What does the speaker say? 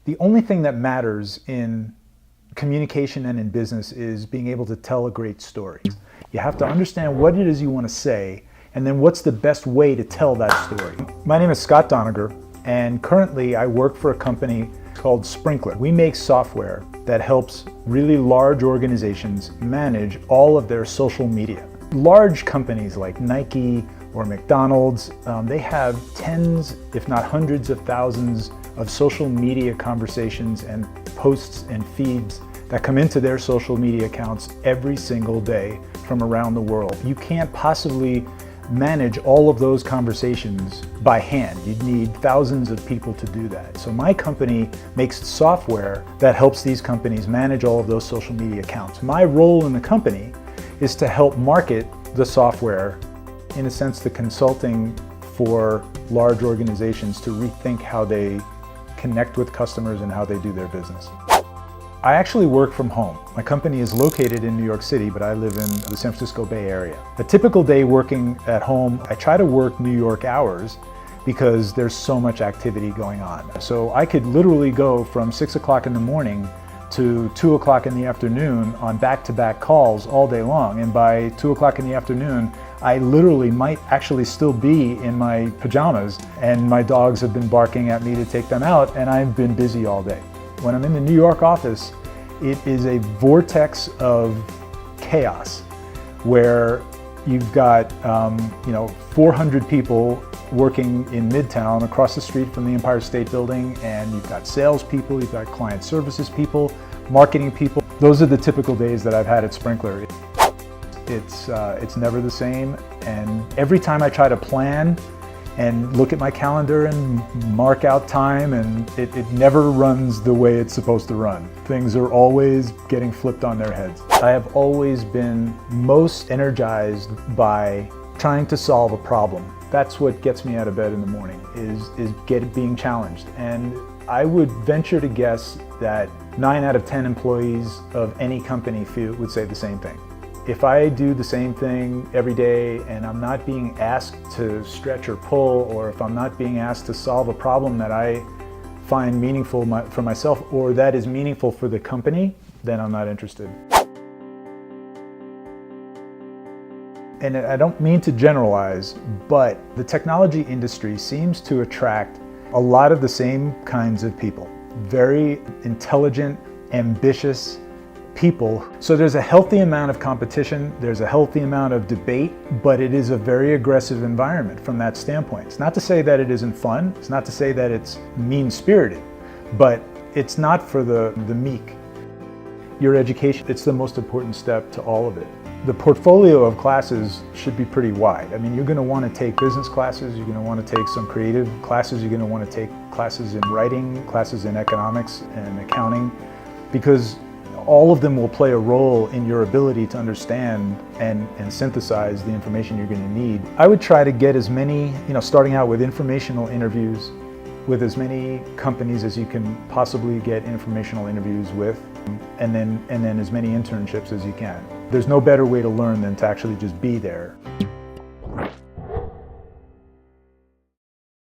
The only thing that matters in communication and in business is being able to tell a great story. You have to understand what it is you want to say, and then what's the best way to tell that story. My name is Scott Doniger, and currently I work for a company called Sprinklr. We make software that helps really large organizations manage all of their social media. Large companies like Nike or McDonald's, they have tens, if not hundreds of thousands of social media conversations and posts and feeds that come into their social media accounts every single day from around the world. You can't possibly manage all of those conversations by hand. You'd need thousands of people to do that. So my company makes software that helps these companies manage all of those social media accounts. My role in the company is to help market the software, in a sense, the consulting for large organizations to rethink how they connect with customers and how they do their business. I actually work from home. My company is located in New York City, but I live in the San Francisco Bay Area. A typical day working at home, I try to work New York hours because there's so much activity going on. So I could literally go from 6 o'clock in the morning to 2 o'clock in the afternoon on back-to-back calls all day long. And by 2 o'clock in the afternoon, I literally might actually still be in my pajamas, and my dogs have been barking at me to take them out, and I've been busy all day. When I'm in the New York office, it is a vortex of chaos where you've got 400 people working in Midtown across the street from the Empire State Building, and you've got salespeople, you've got client services people, marketing people. Those are the typical days that I've had at Sprinklr. It's never the same, and every time I try to plan and look at my calendar and mark out time, and it never runs the way it's supposed to run. Things are always getting flipped on their heads. I have always been most energized by trying to solve a problem. That's what gets me out of bed in the morning, is being challenged. And I would venture to guess that 9 out of 10 employees of any company would say the same thing. If I do the same thing every day and I'm not being asked to stretch or pull, or if I'm not being asked to solve a problem that I find meaningful for myself or that is meaningful for the company, then I'm not interested. And I don't mean to generalize, but the technology industry seems to attract a lot of the same kinds of people. Very intelligent, ambitious people. So there's a healthy amount of competition, there's a healthy amount of debate, but it is a very aggressive environment from that standpoint. It's not to say that it isn't fun, it's not to say that it's mean-spirited, but it's not for the meek. Your education, it's the most important step to all of it. The portfolio of classes should be pretty wide. I mean, you're going to want to take business classes, you're going to want to take some creative classes, you're going to want to take classes in writing, classes in economics and accounting, because all of them will play a role in your ability to understand and synthesize the information you're going to need. I would try to get as many, starting out with informational interviews with as many companies as you can possibly get informational interviews with, and then as many internships as you can. There's no better way to learn than to actually just be there.